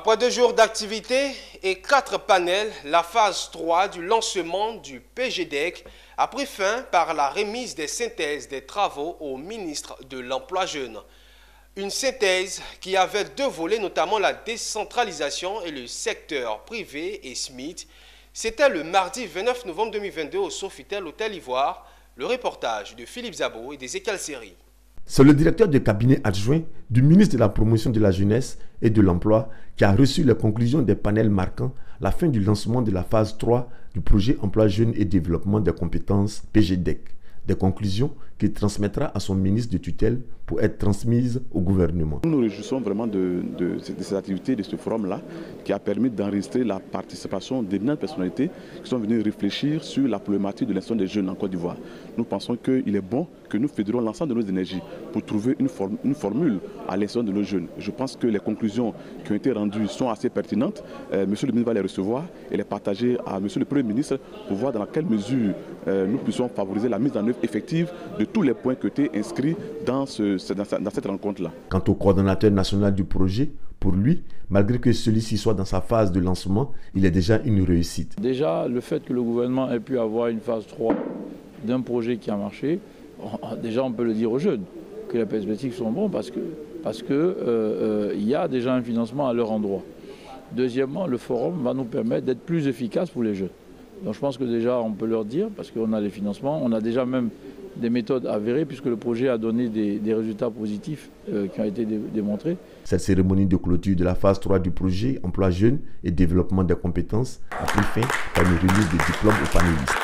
Après 2 jours d'activité et 4 panels, la phase 3 du lancement du PGDEC a pris fin par la remise des synthèses des travaux au ministre de l'Emploi jeune. Une synthèse qui avait 2 volets, notamment la décentralisation et le secteur privé et SMIT. C'était le mardi 29 novembre 2022 au Sofitel Hôtel Ivoire. Le reportage de Philippe Zabo et d'Ezekiel Seri. C'est le directeur de cabinet adjoint du ministre de la Promotion de la Jeunesse et de l'Emploi qui a reçu les conclusions des panels marquant la fin du lancement de la phase 3 du projet Emploi Jeunes et Développement des compétences PGDEC. Des conclusions qu'il transmettra à son ministre de tutelle pour être transmises au gouvernement. Nous nous réjouissons vraiment de ces activités, de ce forum-là, qui a permis d'enregistrer la participation d'éminentes personnalités qui sont venues réfléchir sur la problématique de l'insertion des jeunes en Côte d'Ivoire. Nous pensons qu'il est bon que nous fédérons l'ensemble de nos énergies pour trouver une formule à l'insertion de nos jeunes. Je pense que les conclusions qui ont été rendues sont assez pertinentes. Monsieur le ministre va les recevoir et les partager à Monsieur le Premier ministre pour voir dans quelle mesure nous puissions favoriser la mise en œuvre effective de tous les points qui ont été inscrits dans cette rencontre-là. Quant au coordonnateur national du projet, pour lui, malgré que celui-ci soit dans sa phase de lancement, il est déjà une réussite. Déjà, le fait que le gouvernement ait pu avoir une phase 3 d'un projet qui a marché, déjà on peut le dire aux jeunes, que les perspectives sont bonnes parce que y a déjà un financement à leur endroit. Deuxièmement, le forum va nous permettre d'être plus efficaces pour les jeunes. Donc je pense que déjà on peut leur dire, parce qu'on a les financements, on a déjà même des méthodes avérées puisque le projet a donné des résultats positifs qui ont été démontrés. Cette cérémonie de clôture de la phase 3 du projet Emploi Jeunes et Développement des compétences a pris fin par une remise de diplômes aux panélistes.